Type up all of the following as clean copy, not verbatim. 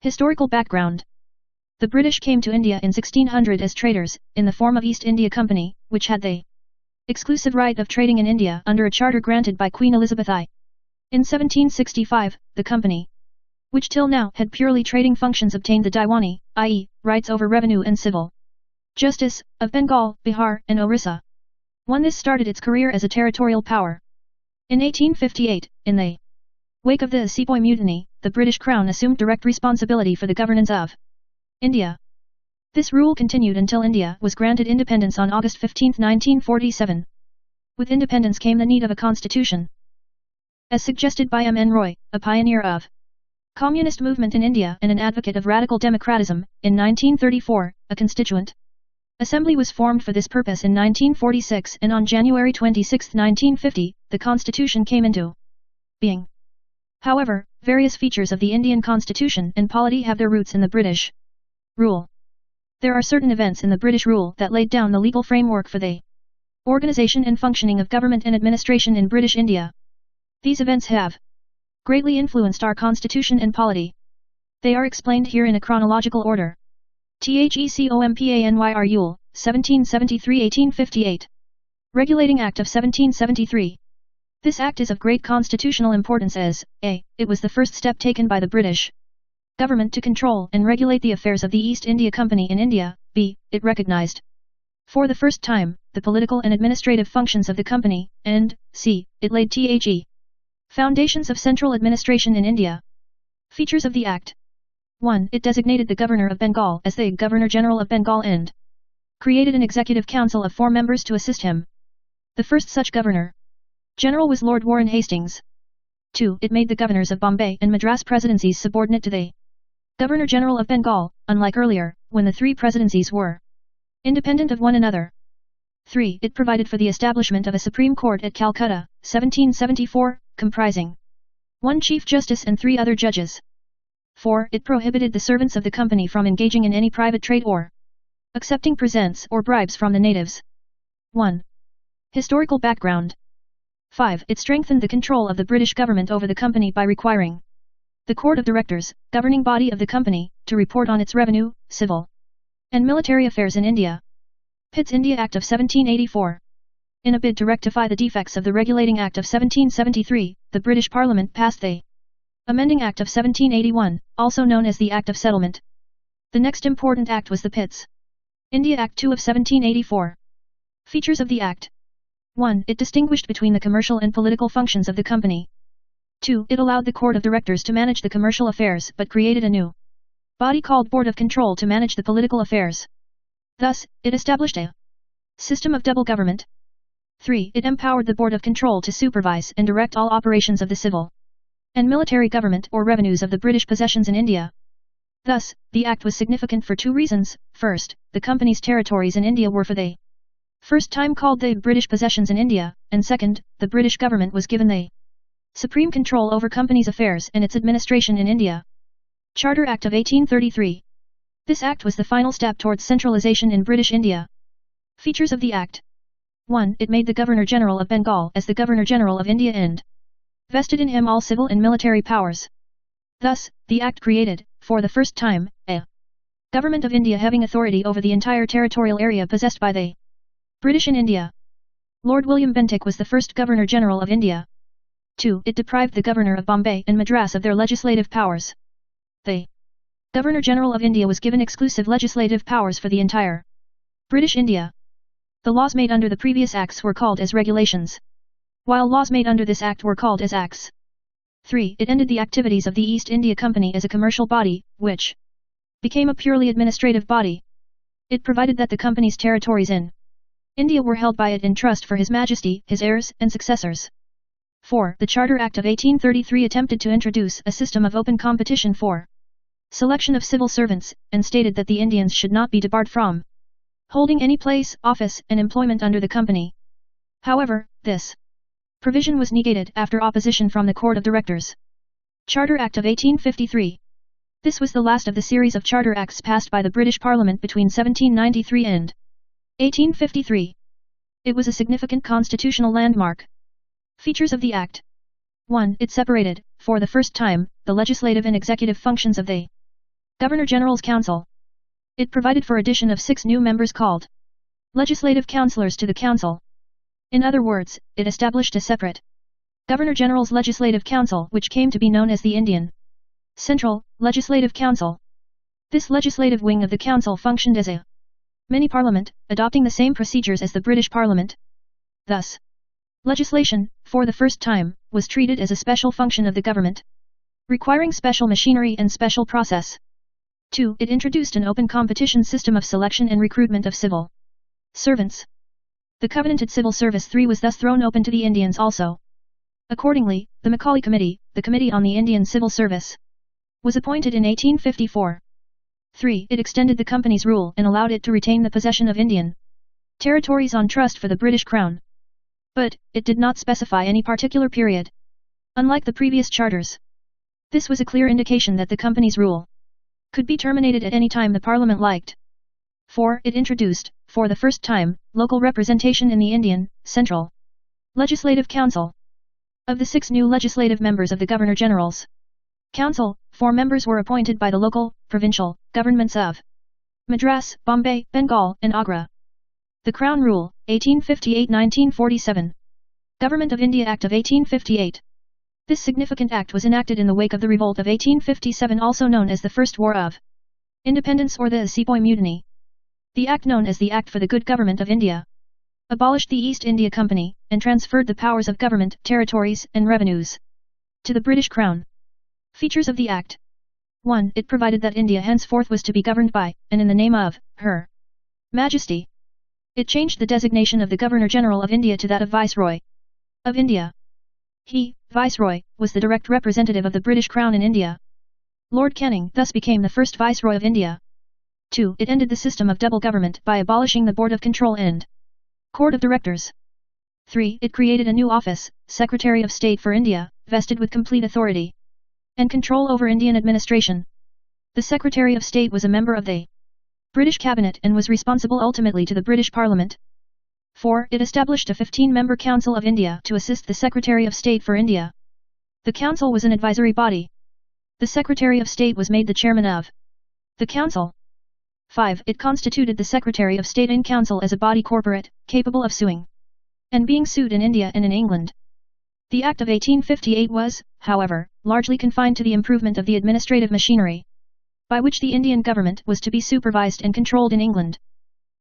Historical background. The British came to India in 1600 as traders, in the form of East India Company, which had the exclusive right of trading in India under a charter granted by Queen Elizabeth I. In 1765, the company, which till now had purely trading functions, obtained the Diwani, i.e., rights over revenue and civil justice, of Bengal, Bihar, and Orissa. This started its career as a territorial power. In 1858, in the wake of the Sepoy Mutiny, the British Crown assumed direct responsibility for the governance of India. This rule continued until India was granted independence on August 15, 1947. With independence came the need of a constitution. As suggested by M. N. Roy, a pioneer of communist movement in India and an advocate of radical democratism, in 1934, a constituent assembly was formed for this purpose in 1946, and on January 26, 1950, the constitution came into being. However, various features of the Indian constitution and polity have their roots in the British rule. There are certain events in the British rule that laid down the legal framework for the organization and functioning of government and administration in British India. These events have greatly influenced our constitution and polity. They are explained here in a chronological order. THECOMPANYR Yule, 1773-1858. Regulating Act of 1773. This act is of great constitutional importance as, a. It was the first step taken by the British government to control and regulate the affairs of the East India Company in India, b. It recognized, for the first time, the political and administrative functions of the company, and, c. It laid the foundations of central administration in India. Features of the Act. 1. It designated the Governor of Bengal as the Governor-General of Bengal and created an executive council of 4 members to assist him. The first such Governor-General was Lord Warren Hastings. 2. It made the governors of Bombay and Madras presidencies subordinate to the Governor-General of Bengal, unlike earlier, when the 3 presidencies were independent of one another. 3. It provided for the establishment of a Supreme Court at Calcutta, 1774, comprising 1 Chief Justice and 3 other judges. 4. It prohibited the servants of the company from engaging in any private trade or accepting presents or bribes from the natives. 1. Historical background. 5. It strengthened the control of the British government over the company by requiring the Court of Directors, governing body of the company, to report on its revenue, civil, and military affairs in India. Pitt's India Act of 1784. In a bid to rectify the defects of the Regulating Act of 1773, the British Parliament passed the Amending Act of 1781, also known as the Act of Settlement. The next important act was the Pitt's India Act 2 of 1784. Features of the Act. 1. It distinguished between the commercial and political functions of the company. 2. It allowed the Court of Directors to manage the commercial affairs but created a new body called Board of Control to manage the political affairs. Thus, it established a system of double government. 3. It empowered the Board of Control to supervise and direct all operations of the civil and military government or revenues of the British possessions in India. Thus, the Act was significant for 2 reasons. First, the company's territories in India were for the first time called the British possessions in India, and second, the British government was given the supreme control over company's affairs and its administration in India. Charter Act of 1833. This act was the final step towards centralization in British India. Features of the Act. 1. It made the Governor-General of Bengal as the Governor-General of India and vested in him all civil and military powers. Thus, the Act created, for the first time, a Government of India having authority over the entire territorial area possessed by the British in India. Lord William Bentinck was the first Governor-General of India. 2. It deprived the Governor of Bombay and Madras of their legislative powers. The Governor-General of India was given exclusive legislative powers for the entire British India. The laws made under the previous acts were called as regulations, while laws made under this act were called as acts. 3. It ended the activities of the East India Company as a commercial body, which became a purely administrative body. It provided that the company's territories in India were held by it in trust for His Majesty, his heirs, and successors. 4. The Charter Act of 1833 attempted to introduce a system of open competition for selection of civil servants, and stated that the Indians should not be debarred from holding any place, office, and employment under the company. However, this provision was negated after opposition from the Court of Directors. Charter Act of 1853. This was the last of the series of Charter Acts passed by the British Parliament between 1793 and 1853. It was a significant constitutional landmark. Features of the Act. 1. It separated, for the first time, the legislative and executive functions of the Governor-General's Council. It provided for addition of 6 new members called legislative councillors to the council. In other words, it established a separate Governor-General's Legislative Council which came to be known as the Indian Central Legislative Council. This legislative wing of the council functioned as a mini-parliament, adopting the same procedures as the British Parliament. Thus, legislation, for the first time, was treated as a special function of the government, requiring special machinery and special process. 2. It introduced an open competition system of selection and recruitment of civil servants. The covenanted civil service 3 was thus thrown open to the Indians also. Accordingly, the Macaulay Committee, the Committee on the Indian Civil Service, was appointed in 1854. 3. It extended the company's rule and allowed it to retain the possession of Indian territories on trust for the British Crown. But, it did not specify any particular period. Unlike the previous charters, this was a clear indication that the company's rule could be terminated at any time the Parliament liked. 4. It introduced, for the first time, local representation in the Indian Central Legislative Council. Of the 6 new legislative members of the Governor-General's Council, 4 members were appointed by the local, provincial, governments of Madras, Bombay, Bengal, and Agra. The Crown Rule, 1858-1947. Government of India Act of 1858. This significant act was enacted in the wake of the Revolt of 1857, also known as the First War of Independence or the Sepoy Mutiny. The act, known as the Act for the Good Government of India, abolished the East India Company, and transferred the powers of government, territories, and revenues to the British Crown. Features of the Act. 1. It provided that India henceforth was to be governed by, and in the name of, Her Majesty. It changed the designation of the Governor-General of India to that of Viceroy of India. He, Viceroy, was the direct representative of the British Crown in India. Lord Canning thus became the first Viceroy of India. 2. It ended the system of double government by abolishing the Board of Control and Court of Directors. 3. It created a new office, Secretary of State for India, vested with complete authority and control over Indian administration. The Secretary of State was a member of the British Cabinet and was responsible ultimately to the British Parliament. 4. It established a 15-member Council of India to assist the Secretary of State for India. The Council was an advisory body. The Secretary of State was made the chairman of the Council. 5. It constituted the Secretary of State in Council as a body corporate, capable of suing and being sued in India and in England. The Act of 1858 was, however, largely confined to the improvement of the administrative machinery, by which the Indian government was to be supervised and controlled in England.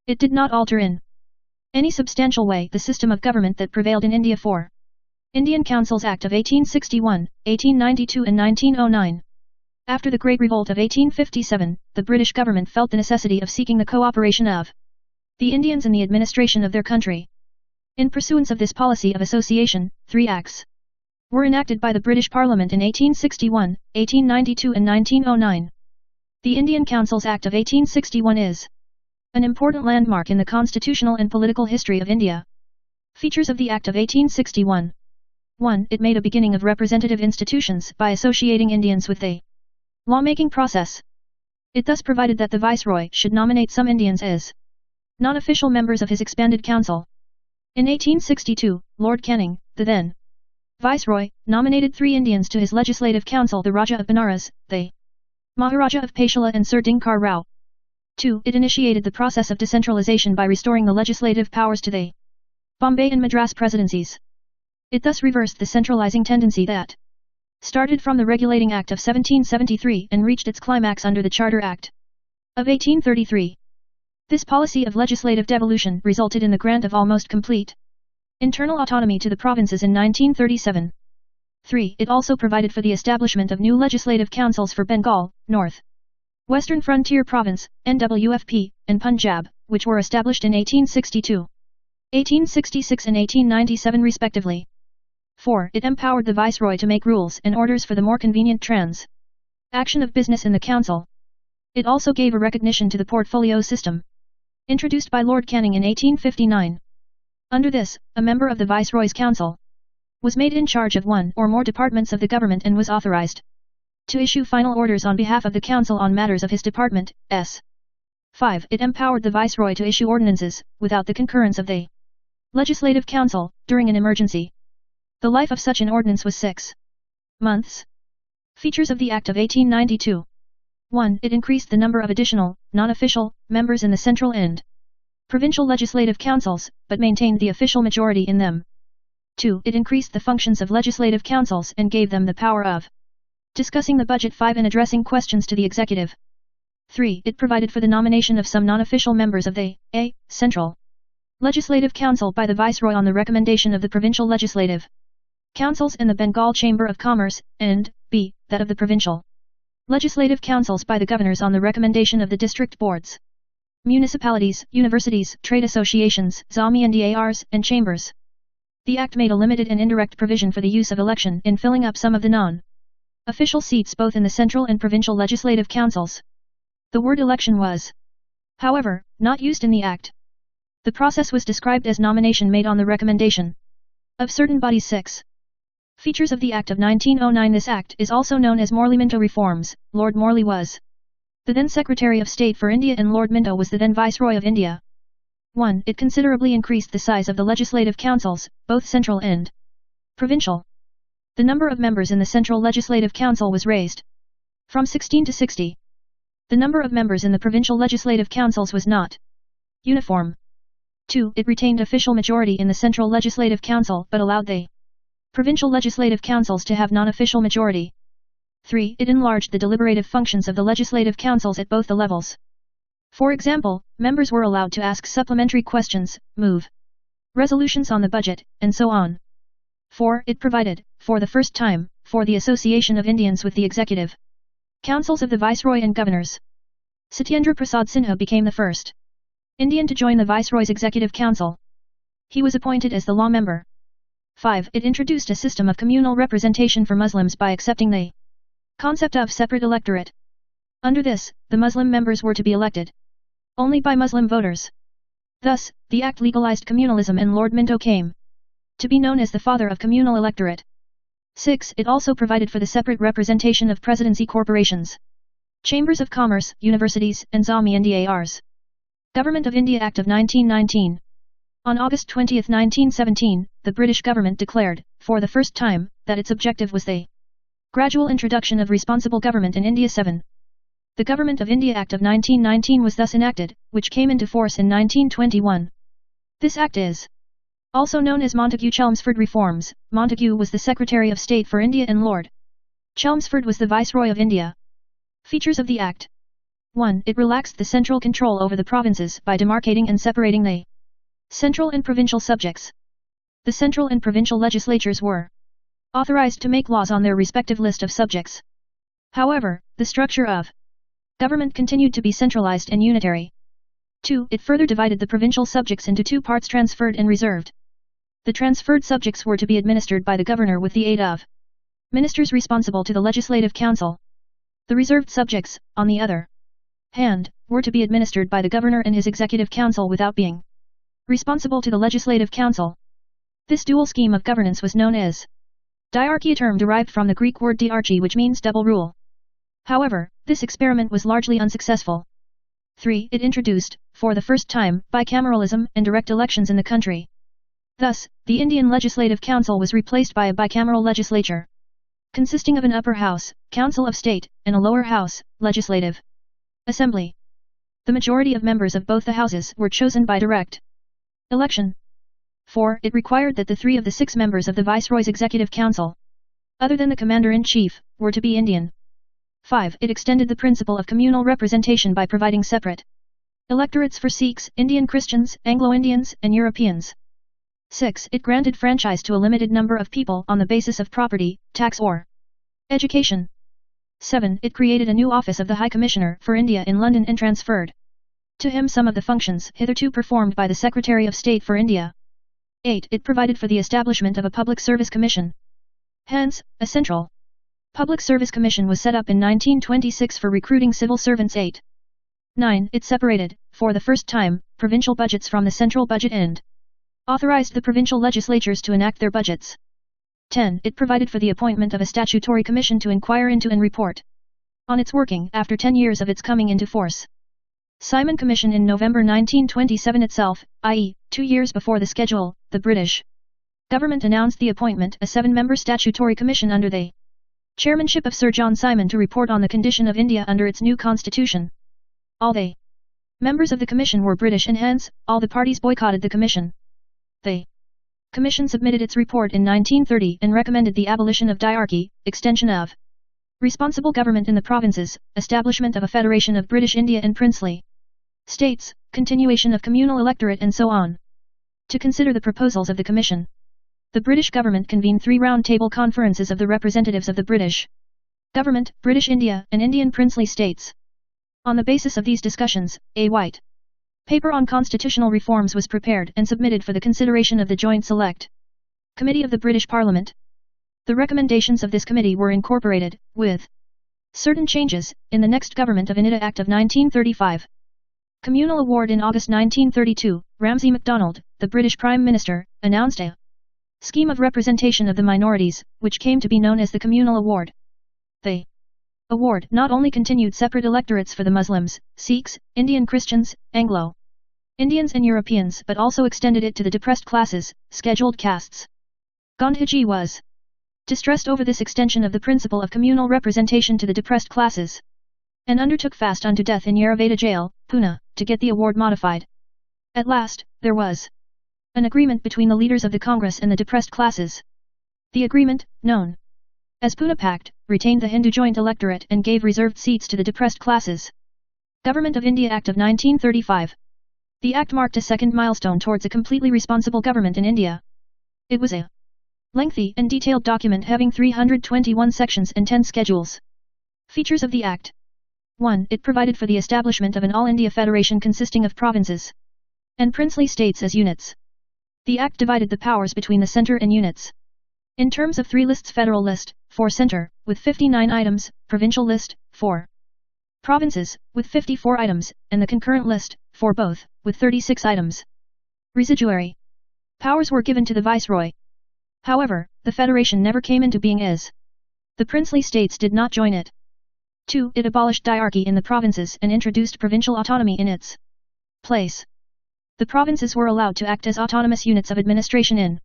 It did not alter in any substantial way the system of government that prevailed in India. 4. Indian Councils Act of 1861, 1892 and 1909. After the Great Revolt of 1857, the British government felt the necessity of seeking the cooperation of the Indians in the administration of their country. In pursuance of this policy of association, 3 acts were enacted by the British Parliament in 1861, 1892 and 1909. The Indian Councils Act of 1861 is an important landmark in the constitutional and political history of India. Features of the Act of 1861. 1. It made a beginning of representative institutions by associating Indians with the lawmaking process. It thus provided that the Viceroy should nominate some Indians as non-official members of his expanded council. In 1862, Lord Canning, the then Viceroy, nominated 3 Indians to his legislative council: the Raja of Benares, the Maharaja of Paichala and Sir Dinkar Rao. 2. It initiated the process of decentralization by restoring the legislative powers to the Bombay and Madras presidencies. It thus reversed the centralizing tendency that started from the Regulating Act of 1773 and reached its climax under the Charter Act of 1833. This policy of legislative devolution resulted in the grant of almost complete internal autonomy to the provinces in 1937. 3. It also provided for the establishment of new legislative councils for Bengal, North Western Frontier Province, NWFP, and Punjab, which were established in 1862, 1866 and 1897 respectively. 4. It empowered the Viceroy to make rules and orders for the more convenient action of business in the Council. It also gave a recognition to the portfolio system, introduced by Lord Canning in 1859. Under this, a member of the Viceroy's Council was made in charge of one or more departments of the government and was authorized to issue final orders on behalf of the Council on matters of his department. 5. It empowered the Viceroy to issue ordinances, without the concurrence of the Legislative Council, during an emergency. The life of such an ordinance was 6 months. Features of the Act of 1892. 1. It increased the number of additional, non-official, members in the central and provincial legislative councils, but maintained the official majority in them. 2. It increased the functions of legislative councils and gave them the power of discussing the budget. 5. And addressing questions to the executive. 3. It provided for the nomination of some non-official members of the A. Central Legislative Council by the Viceroy on the recommendation of the Provincial Legislative Councils and the Bengal Chamber of Commerce, and B. That of the Provincial Legislative Councils by the Governors on the recommendation of the District Boards, Municipalities, Universities, Trade Associations, ZAMI and Chambers. The Act made a limited and indirect provision for the use of election in filling up some of the non-official seats both in the central and provincial legislative councils. The word election was, however, not used in the Act. The process was described as nomination made on the recommendation of certain bodies. 6. Features of the Act of 1909. This Act is also known as Morley Minto Reforms. Lord Morley was the then Secretary of State for India and Lord Minto was the then Viceroy of India. 1. It considerably increased the size of the legislative councils, both central and provincial. The number of members in the Central Legislative Council was raised from 16 to 60. The number of members in the provincial legislative councils was not uniform. 2. It retained official majority in the Central Legislative Council but allowed the provincial legislative councils to have non-official majority. 3. It enlarged the deliberative functions of the legislative councils at both the levels. For example, members were allowed to ask supplementary questions, move resolutions on the budget, and so on. 4. It provided, for the first time, for the association of Indians with the executive councils of the Viceroy and Governors. Satyendra Prasad Sinha became the first Indian to join the Viceroy's Executive Council. He was appointed as the law member. 5. It introduced a system of communal representation for Muslims by accepting the concept of separate electorate. Under this, the Muslim members were to be elected only by Muslim voters. Thus, the Act legalized communalism and Lord Minto came to be known as the father of communal electorate. 6. It also provided for the separate representation of presidency corporations, chambers of commerce, universities, and ZAMI. Government of India Act of 1919. On August 20, 1917, the British government declared, for the first time, that its objective was the gradual introduction of responsible government in India. 7. The Government of India Act of 1919 was thus enacted, which came into force in 1921. This act is also known as Montagu-Chelmsford Reforms. Montagu was the Secretary of State for India and Lord Chelmsford was the Viceroy of India. Features of the Act. 1. It relaxed the central control over the provinces by demarcating and separating the central and provincial subjects. The central and provincial legislatures were authorized to make laws on their respective list of subjects. However, the structure of government continued to be centralized and unitary. 2. It further divided the provincial subjects into two parts: transferred and reserved. The transferred subjects were to be administered by the governor with the aid of ministers responsible to the Legislative Council. The reserved subjects, on the other hand, were to be administered by the governor and his executive council without being responsible to the Legislative Council. This dual scheme of governance was known as diarchy, a term derived from the Greek word diarchy, which means double rule. However, this experiment was largely unsuccessful. 3. It introduced, for the first time, bicameralism and direct elections in the country. Thus, the Indian Legislative Council was replaced by a bicameral legislature, consisting of an upper house, Council of State, and a lower house, Legislative Assembly. The majority of members of both the houses were chosen by direct election. 4. It required that the 3 of the 6 members of the Viceroy's Executive Council, other than the Commander-in-Chief, were to be Indian. 5. It extended the principle of communal representation by providing separate electorates for Sikhs, Indian Christians, Anglo-Indians, and Europeans. 6. It granted franchise to a limited number of people on the basis of property, tax or education. 7. It created a new office of the High Commissioner for India in London and transferred to him some of the functions hitherto performed by the Secretary of State for India. 8. It provided for the establishment of a Public Service Commission. Hence, a Central Public Service Commission was set up in 1926 for recruiting civil servants. 8. 9. It separated, for the first time, provincial budgets from the central budget and authorized the provincial legislatures to enact their budgets. 10. It provided for the appointment of a statutory commission to inquire into and report on its working after 10 years of its coming into force. Simon Commission in November 1927 itself, i.e., 2 years before the schedule, the British government announced the appointment a 7-member statutory commission under the Chairmanship of Sir John Simon to report on the condition of India under its new constitution. All the members of the commission were British and hence, all the parties boycotted the commission. The commission submitted its report in 1930 and recommended the abolition of diarchy, extension of responsible government in the provinces, establishment of a federation of British India and princely states, continuation of communal electorate and so on. To consider the proposals of the commission, the British government convened 3 round-table conferences of the representatives of the British government, British India, and Indian princely states. On the basis of these discussions, a white paper on constitutional reforms was prepared and submitted for the consideration of the Joint Select Committee of the British Parliament. The recommendations of this committee were incorporated, with certain changes, in the next Government of India Act of 1935. Communal Award in August 1932, Ramsay MacDonald, the British Prime Minister, announced a scheme of representation of the minorities, which came to be known as the Communal Award. The award not only continued separate electorates for the Muslims, Sikhs, Indian Christians, Anglo-Indians and Europeans but also extended it to the depressed classes, scheduled castes. Gandhiji was distressed over this extension of the principle of communal representation to the depressed classes, and undertook fast unto death in Yeravada jail, Pune, to get the award modified. At last, there was an agreement between the leaders of the Congress and the depressed classes. The agreement, known as Pune Pact, retained the Hindu joint electorate and gave reserved seats to the depressed classes. Government of India Act of 1935. The Act marked a second milestone towards a completely responsible government in India. It was a lengthy and detailed document having 321 sections and 10 schedules. Features of the Act. 1. It provided for the establishment of an all-India federation consisting of provinces and princely states as units. The Act divided the powers between the centre and units in terms of 3 lists: federal list, for centre, with 59 items, provincial list, for provinces, with 54 items, and the concurrent list, for both, with 36 items. Residuary powers were given to the viceroy. However, the federation never came into being as the princely states did not join it. 2. It abolished diarchy in the provinces and introduced provincial autonomy in its place. The provinces were allowed to act as autonomous units of administration in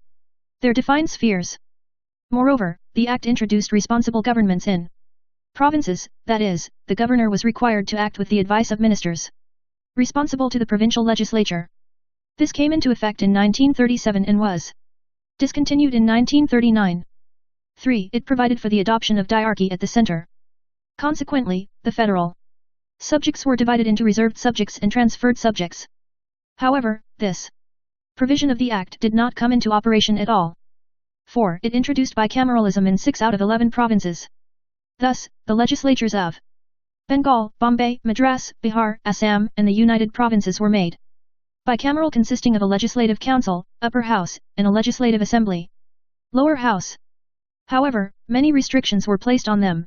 their defined spheres. Moreover, the Act introduced responsible governments in provinces, that is, the governor was required to act with the advice of ministers responsible to the provincial legislature. This came into effect in 1937 and was discontinued in 1939. 3. It provided for the adoption of diarchy at the centre. Consequently, the federal subjects were divided into reserved subjects and transferred subjects. However, this provision of the Act did not come into operation at all. 4. It introduced bicameralism in 6 out of 11 provinces. Thus, the legislatures of Bengal, Bombay, Madras, Bihar, Assam, and the United Provinces were made bicameral, consisting of a legislative council, upper house, and a legislative assembly, lower house. However, many restrictions were placed on them.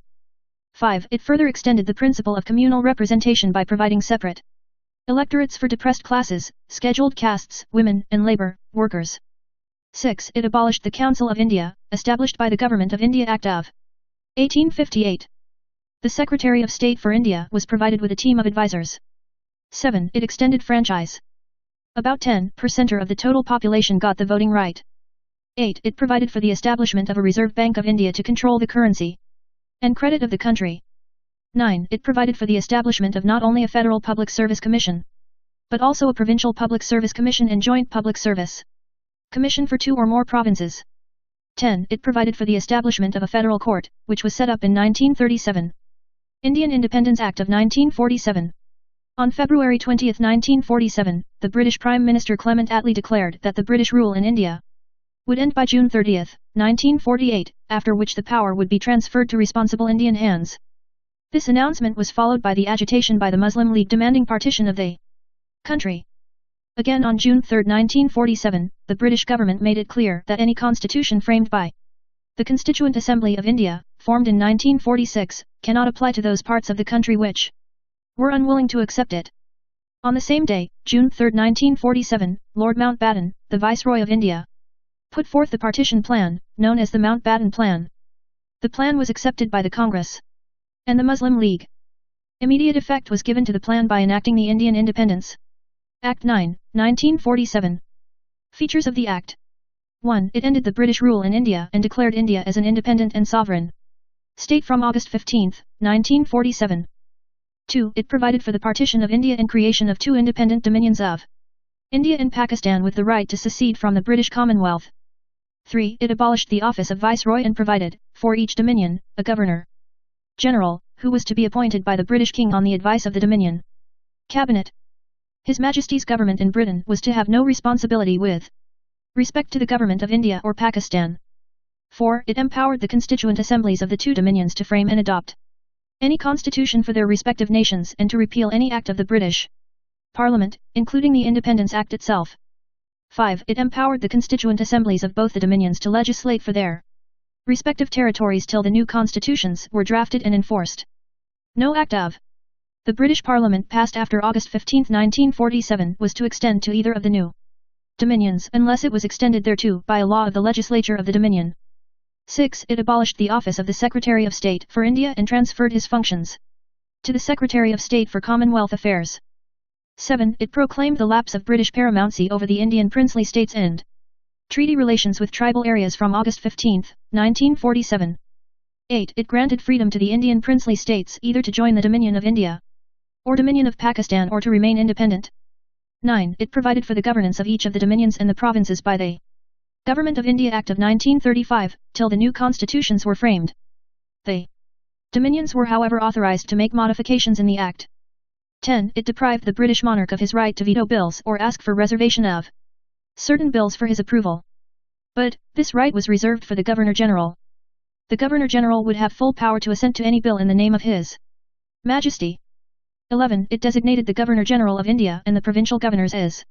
5. It further extended the principle of communal representation by providing separate electorates for depressed classes, scheduled castes, women, and labor workers. 6. It abolished the Council of India, established by the Government of India Act of 1858. The Secretary of State for India was provided with a team of advisors. 7. It extended franchise. About 10% of the total population got the voting right. 8. It provided for the establishment of a Reserve Bank of India to control the currency and credit of the country. 9. It provided for the establishment of not only a Federal Public Service Commission, but also a Provincial Public Service Commission and Joint Public Service Commission for 2 or more provinces. 10. It provided for the establishment of a federal court, which was set up in 1937. Indian Independence Act of 1947. On February 20, 1947, the British Prime Minister Clement Attlee declared that the British rule in India would end by June 30, 1948, after which the power would be transferred to responsible Indian hands. This announcement was followed by the agitation by the Muslim League demanding partition of the country. Again on June 3, 1947, the British government made it clear that any constitution framed by the Constituent Assembly of India, formed in 1946, cannot apply to those parts of the country which were unwilling to accept it. On the same day, June 3, 1947, Lord Mountbatten, the Viceroy of India, put forth the partition plan, known as the Mountbatten Plan. The plan was accepted by the Congress and the Muslim League. Immediate effect was given to the plan by enacting the Indian Independence Act 9, 1947. Features of the Act. 1. It ended the British rule in India and declared India as an independent and sovereign State from August 15, 1947. 2. It provided for the partition of India and creation of two independent dominions of India and Pakistan with the right to secede from the British Commonwealth. 3. It abolished the office of Viceroy and provided, for each dominion, a Governor General, who was to be appointed by the British King on the advice of the Dominion Cabinet. His Majesty's government in Britain was to have no responsibility with respect to the government of India or Pakistan. 4. It empowered the constituent assemblies of the two dominions to frame and adopt any constitution for their respective nations and to repeal any act of the British Parliament, including the Independence Act itself. 5. It empowered the constituent assemblies of both the dominions to legislate for their respective territories till the new constitutions were drafted and enforced. No act of the British Parliament passed after August 15, 1947 was to extend to either of the new dominions unless it was extended thereto by a law of the legislature of the Dominion. 6. It abolished the office of the Secretary of State for India and transferred his functions to the Secretary of State for Commonwealth Affairs. 7. It proclaimed the lapse of British paramountcy over the Indian princely states and treaty relations with tribal areas from August 15, 1947. 8. It granted freedom to the Indian princely states either to join the Dominion of India or Dominion of Pakistan or to remain independent. 9. It provided for the governance of each of the dominions and the provinces by the Government of India Act of 1935, till the new constitutions were framed. The dominions were however authorized to make modifications in the Act. 10. It deprived the British monarch of his right to veto bills or ask for reservation of certain bills for his approval. But, this right was reserved for the Governor-General. The Governor-General would have full power to assent to any bill in the name of His Majesty. 11. It designated the Governor-General of India and the provincial governors as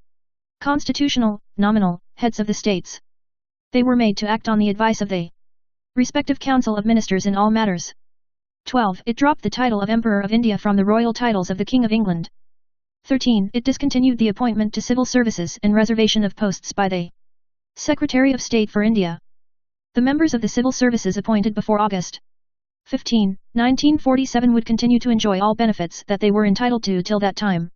constitutional, nominal, heads of the states. They were made to act on the advice of the respective Council of Ministers in all matters. 12. It dropped the title of Emperor of India from the royal titles of the King of England. 13. It discontinued the appointment to civil services and reservation of posts by the Secretary of State for India. The members of the civil services appointed before August 15, 1947 would continue to enjoy all benefits that they were entitled to till that time.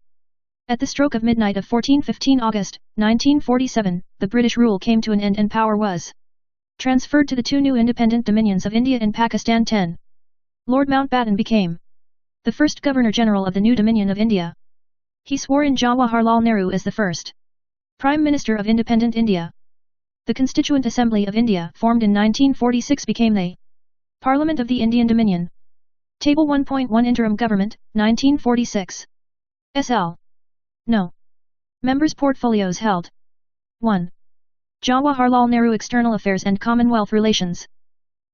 At the stroke of midnight of 14-15 August, 1947, the British rule came to an end and power was transferred to the two new independent dominions of India and Pakistan. 10. Lord Mountbatten became the first Governor-General of the new Dominion of India. He swore in Jawaharlal Nehru as the first Prime Minister of independent India. The Constituent Assembly of India, formed in 1946, became the Parliament of the Indian Dominion. Table 1.1 Interim Government, 1946. SL. No. Members' portfolios held. 1. Jawaharlal Nehru External Affairs and Commonwealth Relations.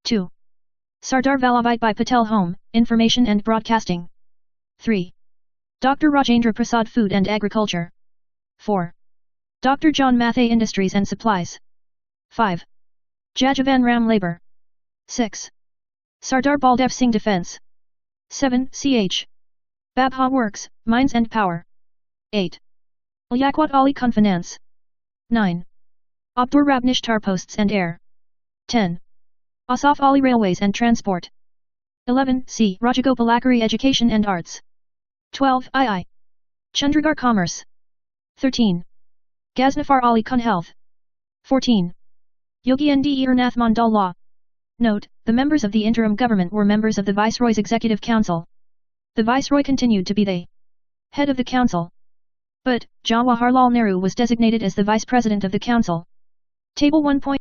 2. Sardar Vallabhbhai Patel Home, Information and Broadcasting. 3. Dr. Rajendra Prasad Food and Agriculture. 4. Dr. John Mathai Industries and Supplies. 5. Jajavan Ram Labor. 6. Sardar Baldev Singh Defense. 7. Ch. Babha Works, Mines and Power. 8. Liaquat Ali Khan Finance. 9. Abdur Rabnish Tar Posts and Air. 10. Asaf Ali Railways and Transport. 11. C. Rajagopalakari Education and Arts. 12. II. Chandragar Commerce. 13. Ghaznafar Ali Khan Health. 14. Yogi Nd Irnath Mandal Law. Note, the members of the interim government were members of the Viceroy's Executive Council. The Viceroy continued to be the head of the council. But, Jawaharlal Nehru was designated as the Vice President of the Council. Table 1.